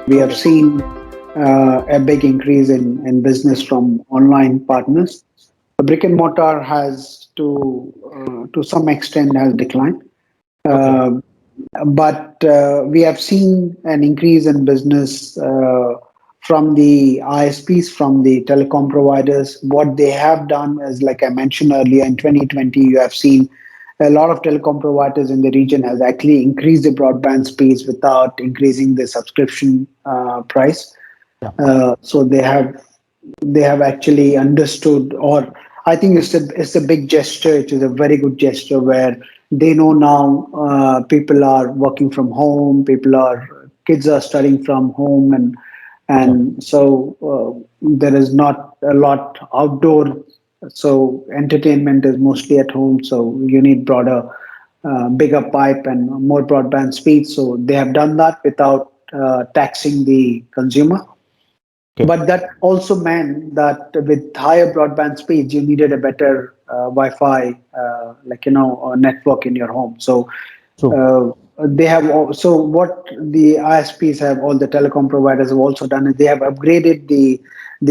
We have Okay. seen a big increase in business from online partners. Brick and mortar has to some extent has declined. Okay. Uh, but we have seen an increase in business from the ISPs, from the telecom providers. What they have done is, like I mentioned earlier, in 2020, you have seen a lot of telecom providers in the region has actually increased the broadband speeds without increasing the subscription price. Yeah. So they have actually understood, or I think it's a big gesture. It is a very good gesture where they know now people are working from home, kids are studying from home, Yeah. and so there is not a lot outdoor. So entertainment is mostly at home. So you need bigger pipe and more broadband speed. So they have done that without taxing the consumer. Okay. But that also meant that with higher broadband speeds, you needed a better Wi-Fi, network in your home. So True. uh, so what the ISPs have, all the telecom providers have also done is they have upgraded the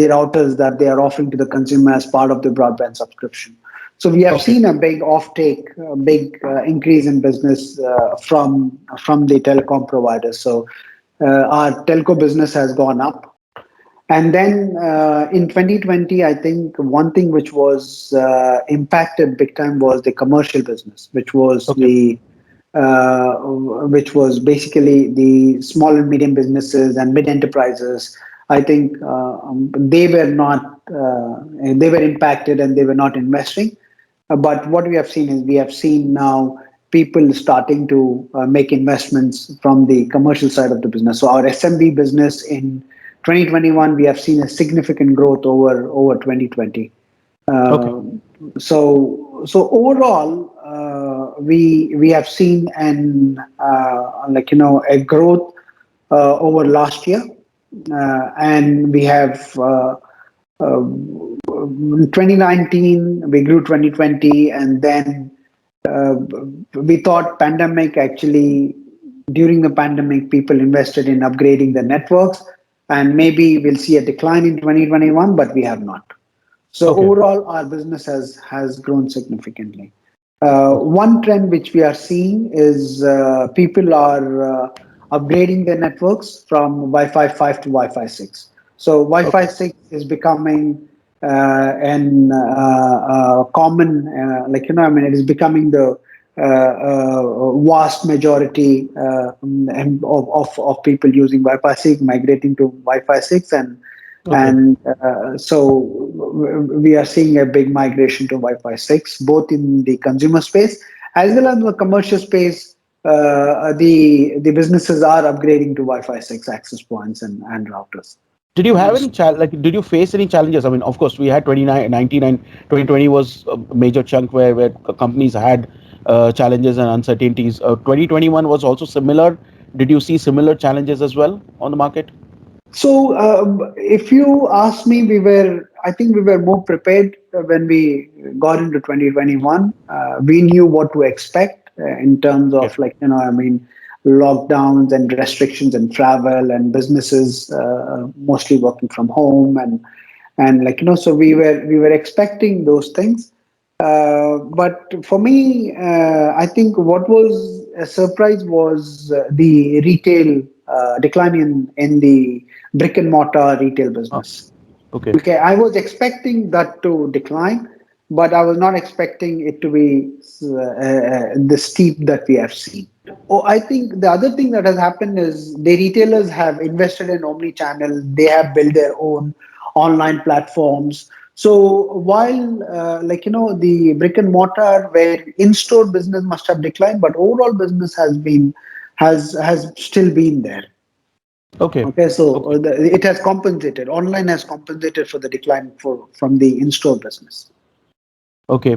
routers that they are offering to the consumer as part of the broadband subscription. So we have Okay. seen a big offtake, a big increase in business from the telecom providers. So our telco business has gone up. And then in 2020, I think one thing which was impacted big time was the commercial business, Okay. which was basically the small and medium businesses and mid enterprises. I think they were not they were impacted and they were not investing. But what we have seen is we have seen now people starting to make investments from the commercial side of the business. So our SMB business in 2021, we have seen a significant growth over 2020. Okay. Uh, so overall, we have seen a growth over last year, and we have. In 2019 we grew 2020, and then uh, we thought pandemic actually during the pandemic people invested in upgrading the networks, and maybe we'll see a decline in 2021, but we have not. So Okay. overall our business has grown significantly. Okay. One trend which we are seeing is people are upgrading their networks from Wi-Fi 5 to Wi-Fi 6. So Wi-Fi Okay. 6 is becoming an common, it is becoming the vast majority of people using Wi-Fi 6, migrating to Wi-Fi 6, Okay. we are seeing a big migration to Wi-Fi 6, both in the consumer space as well as the commercial space. The businesses are upgrading to Wi-Fi 6 access points and routers. Did you have any did you face any challenges? I mean, of course, we had 2019 and 2020 was a major chunk where companies had challenges and uncertainties. 2021 was also similar. Did you see similar challenges as well on the market? So, if you ask me, I think we were more prepared when we got into 2021. We knew what to expect in terms Okay. of, lockdowns and restrictions and travel and businesses mostly working from home, so we were expecting those things. But for me, I think what was a surprise was the retail decline in the brick and mortar retail Ah, business. okay. Okay, I was expecting that to decline, but I was not expecting it to be the steep that we have seen. Oh, I think the other thing that has happened is the retailers have invested in omni-channel. They have built their own online platforms. So while, the brick and mortar, where in-store business must have declined, but overall business has still been there. Okay. Okay, so Okay. it has compensated. Online has compensated for the decline from the in-store business. Okay.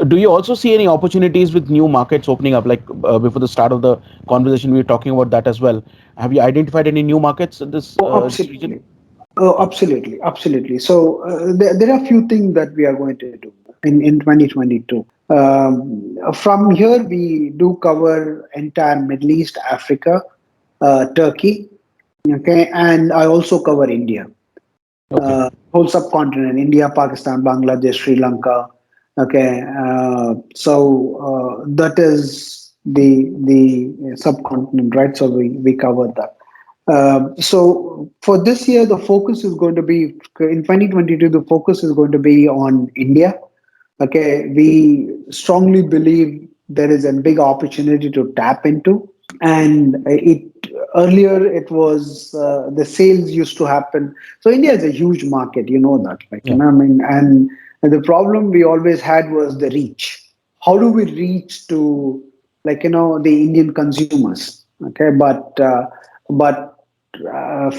Do you also see any opportunities with new markets opening up? Like before the start of the conversation, we were talking about that as well. Have you identified any new markets in Oh, this region? absolutely. Oh, absolutely, absolutely. So there are a few things that we are going to do in 2022. From here, we do cover entire Middle East, Africa, Turkey. Okay, and I also cover India, Okay. whole subcontinent: India, Pakistan, Bangladesh, Sri Lanka. Okay, so that is the subcontinent, right? So we covered that. So for this year, the focus is going to be in 2022. The focus is going to be on India. Okay, we strongly believe there is a big opportunity to tap into, and it earlier it was the sales used to happen. So India is a huge market, you know that, like, Yeah. I mean, and the problem we always had was the reach. How do we reach to, like, the Indian consumers? Okay, but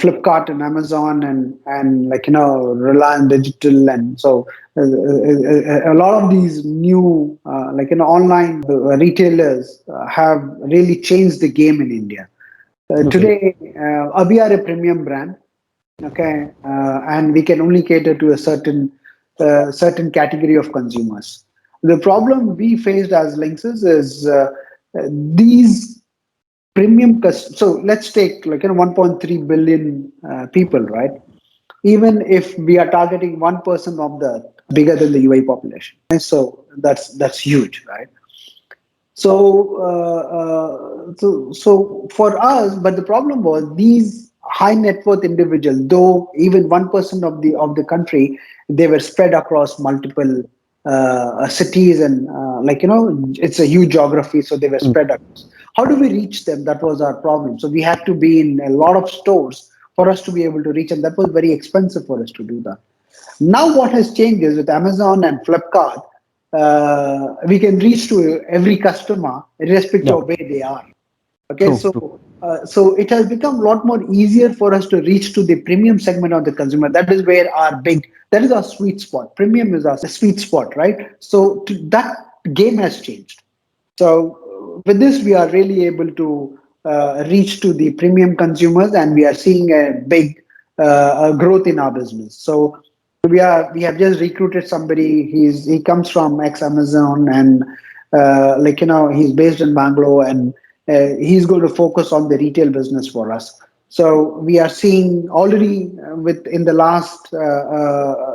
Flipkart and Amazon and like, Reliance Digital, and so a lot of these new like, online retailers have really changed the game in India. Okay. Today, we are a premium brand, okay, and we can only cater to a certain category of consumers. The problem we faced as Linksys is these so let's take, like, 1.3 billion people, right? Even if we are targeting 1% of the bigger than the UAE population, so that's huge, right? So for us, but the problem was these high net worth individuals, though even 1% of the country, they were spread across multiple cities, and like, it's a huge geography, so they were Mm. spread across. How do we reach them? That was our problem. So we had to be in a lot of stores for us to be able to reach, and that was very expensive for us to do that. Now, what has changed is with Amazon and Flipkart, we can reach to every customer irrespective Yeah. of where they are. Okay, True. True. so it has become a lot more easier for us to reach to the premium segment of the consumer. That is where that is our sweet spot. Premium is our sweet spot, right? So that game has changed. So with this, we are really able to reach to the premium consumers, and we are seeing a big growth in our business. So we have just recruited somebody. He comes from ex Amazon, and like, he's based in Bangalore, and he's going to focus on the retail business for us. So we are seeing already in the last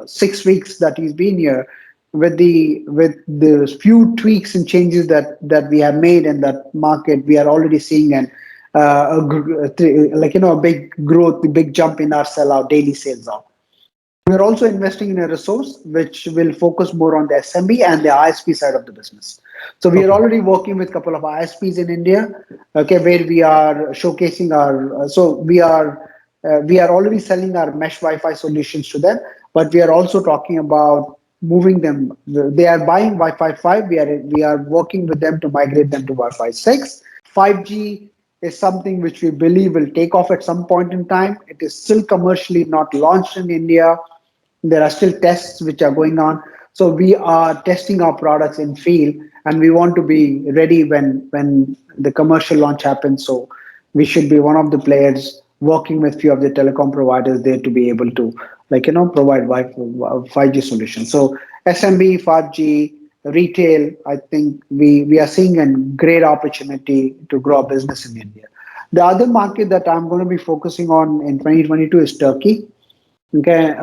6 weeks that he's been here, with the few tweaks and changes that we have made in that market, we are already seeing like, a big growth, a big jump in our daily sales out. We're also investing in a resource which will focus more on the SMB and the ISP side of the business. So we are Okay. already working with a couple of ISPs in India, okay, where we are showcasing our. So we are already selling our mesh Wi-Fi solutions to them, but we are also talking about moving them. They are buying Wi-Fi 5. We are working with them to migrate them to Wi-Fi 6. 5G is something which we believe will take off at some point in time. It is still commercially not launched in India. There are still tests which are going on. So we are testing our products in field, and we want to be ready when the commercial launch happens. So we should be one of the players working with few of the telecom providers there to be able to, like, provide 5G solutions. So SMB, 5G, retail, I think we are seeing a great opportunity to grow our business in India. The other market that I'm going to be focusing on in 2022 is Turkey. Okay,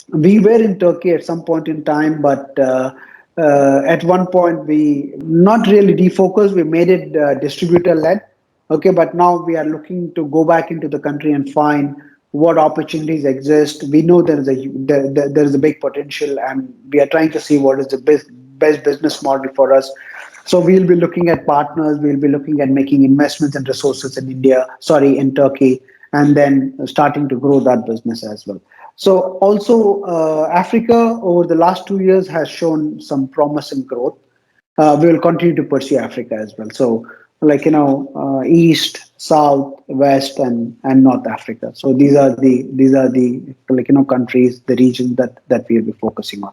we were in Turkey at some point in time, but at one point we not really defocused. We made it distributor led. Okay, but now we are looking to go back into the country and find what opportunities exist. We know there is a big potential, and we are trying to see what is the best business model for us. So we'll be looking at partners. We'll be looking at making investments and resources in in Turkey, and then starting to grow that business as well. So also, Africa over the last 2 years has shown some promising growth. We will continue to pursue Africa as well. So, like, East, South, West, and North Africa. So these are the like, countries, the regions that we'll be focusing on.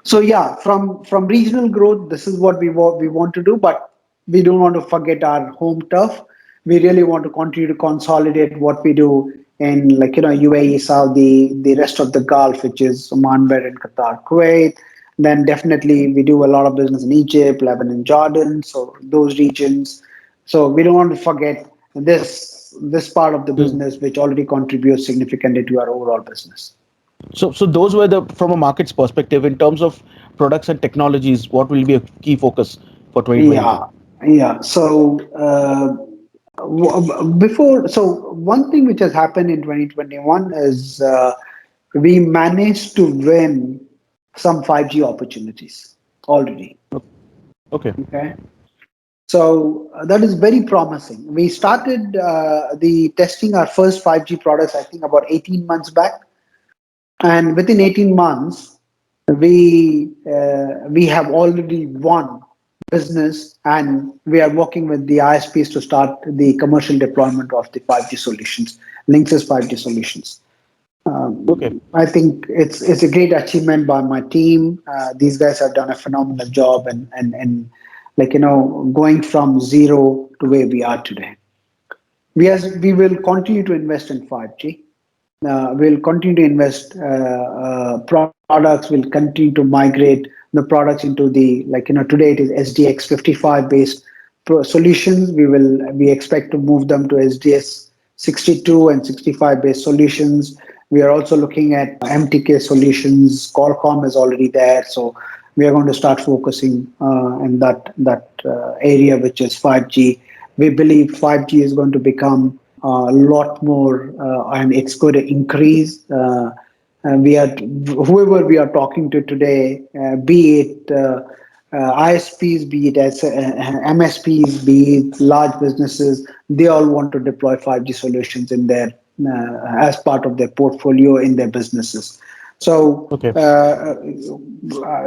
So yeah, from regional growth, this is what we want to do, but we don't want to forget our home turf. We really want to continue to consolidate what we do in, like, UAE, Saudi, the rest of the Gulf, which is Oman, Bahrain, Qatar, Kuwait. Then definitely we do a lot of business in Egypt, Lebanon, Jordan. So those regions. So we don't want to forget this this part of the Mm. business, which already contributes significantly to our overall business. So those were the from a market's perspective in terms of products and technologies. What will be a key focus for 2022? Yeah, yeah. So before, so one thing which has happened in 2021 is we managed to win some 5G opportunities already. Okay. Okay. So that is very promising. We started the testing our first 5G products, I think, about 18 months back, and within 18 months, we have already won business, and we are working with the ISPs to start the commercial deployment of the 5G solutions, Linksys 5G solutions. Okay. I think it's a great achievement by my team. These guys have done a phenomenal job, and like going from zero to where we are today. We will continue to invest in 5G. We'll continue to invest products. We'll continue to migrate the products into the, today it is SDX 55 based solutions. We expect to move them to SDS 62 and 65 based solutions. We are also looking at MTK solutions. Qualcomm is already there, so we are going to start focusing in that area, which is 5G. We believe 5G is going to become a lot more, and it's going to increase. And we are whoever we are talking to today, be it ISPs, be it MSPs, be it large businesses, they all want to deploy 5G solutions in their as part of their portfolio in their businesses. So Okay.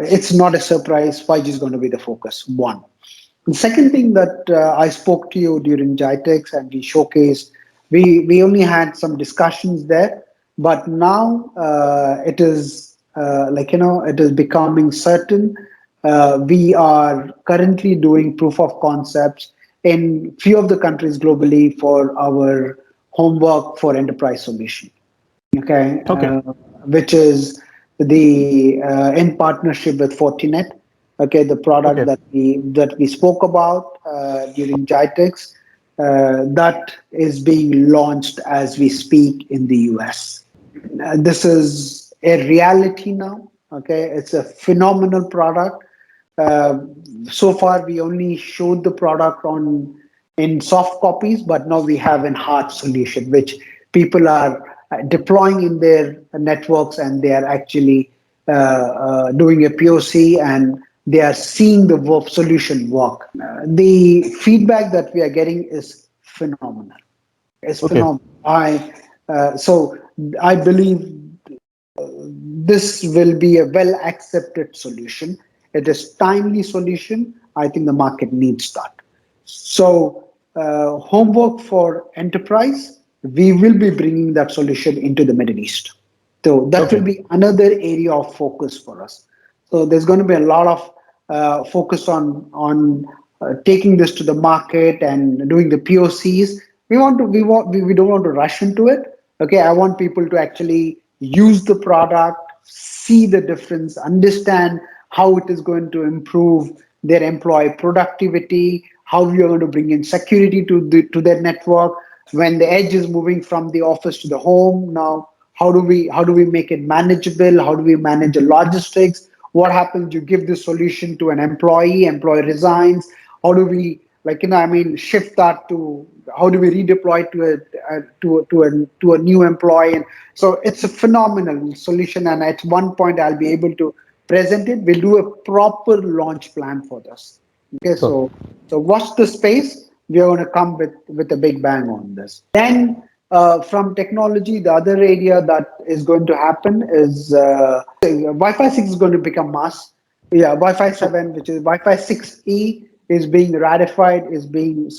it's not a surprise. 5G is going to be the focus. One. The second thing that I spoke to you during GITEX and we showcased, we only had some discussions there, but now it is it is becoming certain. We are currently doing proof of concepts in few of the countries globally for our homework for enterprise solution. Okay, Okay. which is the in partnership with Fortinet. Okay, the product Okay. that we spoke about during GITEX, that is being launched as we speak in the US. This is a reality now. Okay, it's a phenomenal product. Uh, so far, we only showed the product on in soft copies, but now we have an hard solution, which people are deploying in their networks, and they are actually doing a POC, and they are seeing the solution work. The feedback that we are getting is phenomenal. It's Okay. phenomenal. So I believe this will be a well accepted solution. It is timely solution. I think the market needs that. So homework for enterprise, we will be bringing that solution into the Middle East. So that will Okay. be another area of focus for us. So there's going to be a lot of focus on taking this to the market and doing the POCs. We don't want to rush into it. Okay, I want people to actually use the product, see the difference, understand how it is going to improve their employee productivity, how we are going to bring in security to their network when the edge is moving from the office to the home. Now, how do we make it manageable? How do we manage the logistics? What happens? You give the solution to an employee resigns. How do we, shift that to, how do we redeploy to a new employee? And so it's a phenomenal solution, and at one point I'll be able to present it. We'll do a proper launch plan for this. Okay, Sure. so watch the space. We are going to come with a big bang on this. Then from technology, the other area that is going to happen is Wi-Fi 6 is going to become mass. Yeah, Wi-Fi So 7, which is Wi-Fi 6E, is being ratified, is being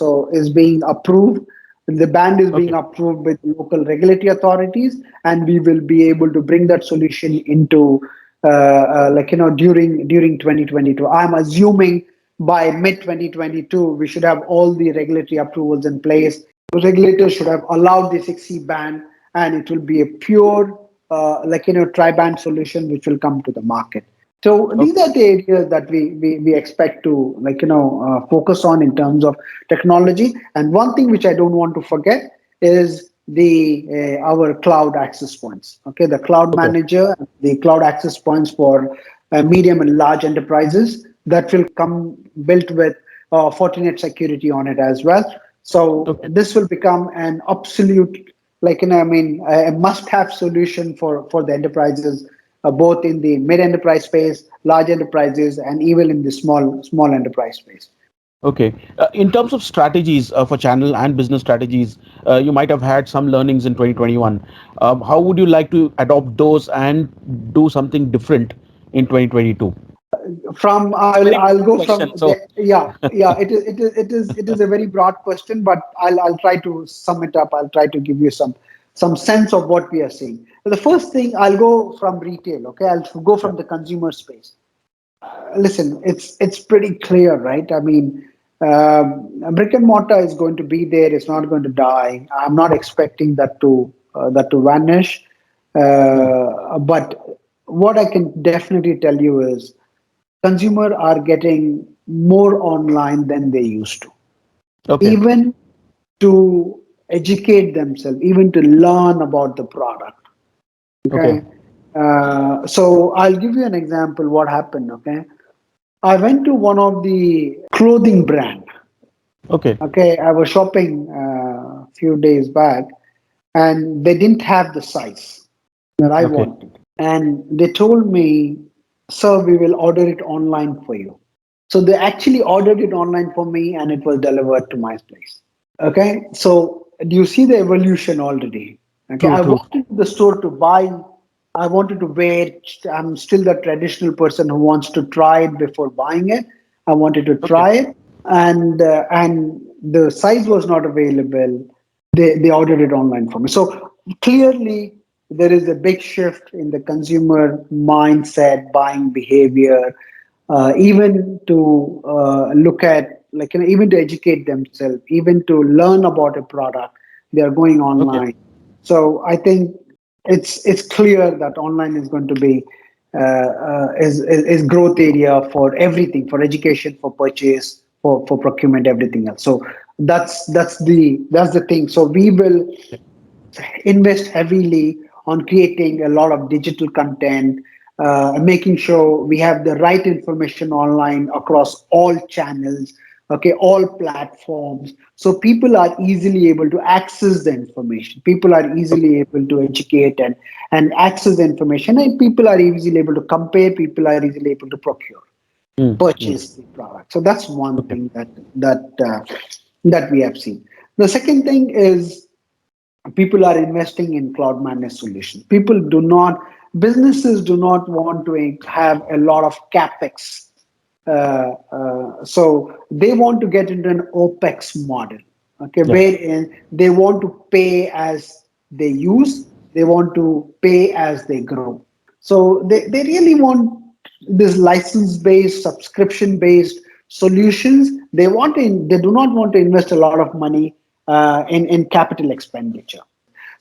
approved. The band is being okay. approved with local regulatory authorities, and we will be able to bring that solution into during 2022. I'm assuming by mid 2022 we should have all the regulatory approvals in place. The regulators should have allowed the 6C band, and it will be a pure tri-band solution which will come to the market. So these Okay. are the areas that we expect to focus on in terms of technology. And one thing which I don't want to forget is the our cloud access points. Okay, the cloud Okay. manager, the cloud access points for medium and large enterprises that will come built with Fortinet security on it as well. So Okay. this will become an absolute, like, I mean, a must-have solution for the enterprises, both in the mid-enterprise space, large enterprises, and even in the small enterprise space. Okay. In terms of strategies for channel and business strategies, you might have had some learnings in 2021. How would you like to adopt those and do something different in 2022? From It's a very I'll broad go question. from the, So, yeah, it is a very broad question, but I'll try to sum it up. I'll try to give you some sense of what we are seeing. The first thing, I'll go from retail. Okay, I'll go yeah. from the consumer space. Listen, it's pretty clear, right? I mean, brick and mortar is going to be there. It's not going to die. I'm not expecting that to vanish. Hmm. But what I can definitely tell you is consumer are getting more online than they used to, Okay. even to educate themselves, even to learn about the product. Okay. Okay. So I'll give you an example what happened. Okay, I went to one of the clothing brand. Okay. Okay, I was shopping a few days back, and they didn't have the size that I Okay. wanted. And they told me, "Sir, we will order it online for you." So they actually ordered it online for me, and it was delivered to my place. Okay, so do you see the evolution already? Okay, True. I True. walked into the store to buy. I wanted to wear it. I'm still the traditional person who wants to try it before buying it. I wanted to Okay. try it, and the size was not available. They ordered it online for me. So clearly, there is a big shift in the consumer mindset, buying behavior, even to look at, like, even to educate themselves, even to learn about a product, they are going Okay. online. So I think it's clear that online is going to be is growth area for everything, for education, for purchase, for procurement, everything else. So that's the thing. So we will invest heavily on creating a lot of digital content, making sure we have the right information online across all channels, okay, all platforms. So people are easily able to access the information. People are Okay. easily able to educate and access the information, and people are easily able to compare. People are easily able to procure, Hmm. Hmm. purchase the product. So that's one Okay. thing that we have seen. The second thing is people are investing in cloud managed solutions. Businesses do not want to have a lot of capex. So they want to get into an OPEX model, okay, Yeah. wherein they want to pay as they use, they want to pay as they grow. So they really want this license based, subscription based solutions. They do not want to invest a lot of money in capital expenditure.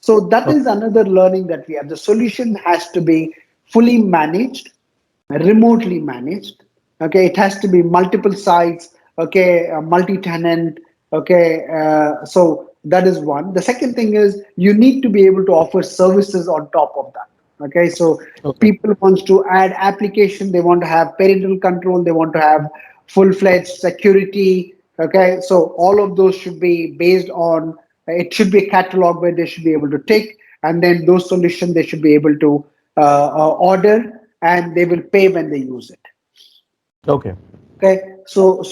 So that Okay. is another learning that we have. The solution has to be fully managed, remotely managed. Okay, it has to be multiple sites. Okay, multi-tenant. Okay, so that is one. The second thing is you need to be able to offer services on top of that. Okay, so Okay. people wants to add application. They want to have parental control. They want to have full-fledged security. Okay, so all of those should be based on. It should be a catalog where they should be able to take, and then those solutions they should be able to order, and they will pay when they use it. Okay. Okay, so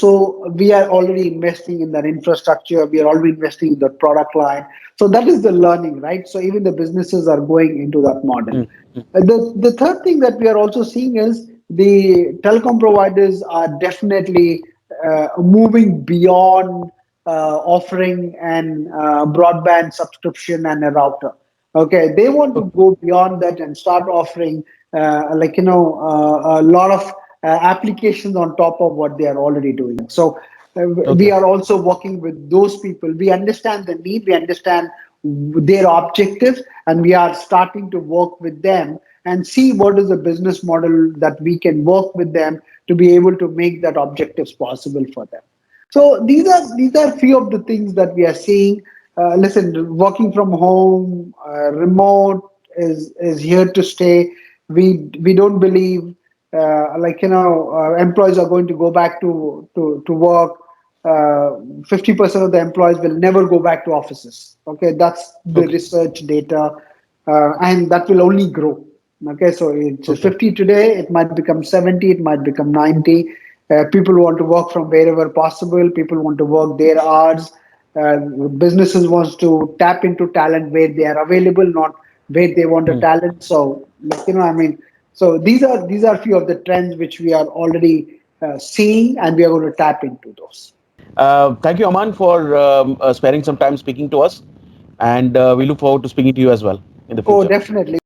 we are already investing in that infrastructure. We are already investing in the product line. So that is the learning, right? So even the businesses are going into that model. Hmm. Hmm. The third thing that we are also seeing is the telecom providers are definitely moving beyond offering an broadband subscription and a router. Okay, they want to Okay. go beyond that and start offering a lot of applications on top of what they are already doing. So we Okay. are also working with those people. We understand the need, we understand their objectives, and we are starting to work with them and see what is the business model that we can work with them to be able to make that objectives possible for them. So these are few of the things that we are seeing. Listen, working from home, remote is here to stay. We don't believe employees are going to go back to work. 50% of the employees will never go back to offices. Okay, that's the Okay. research data, and that will only grow. Okay, so it's Okay. 50 today, it might become 70, it might become 90. People want to work from wherever possible. People want to work their hours. uh, Businesses wants to tap into talent where they are available, not where they want a Hmm. talent. So, I mean, so these are few of the trends which we are already seeing, and we are going to tap into those. Thank you, Aman, for sparing some time speaking to us, and we look forward to speaking to you as well in the Oh, future. definitely.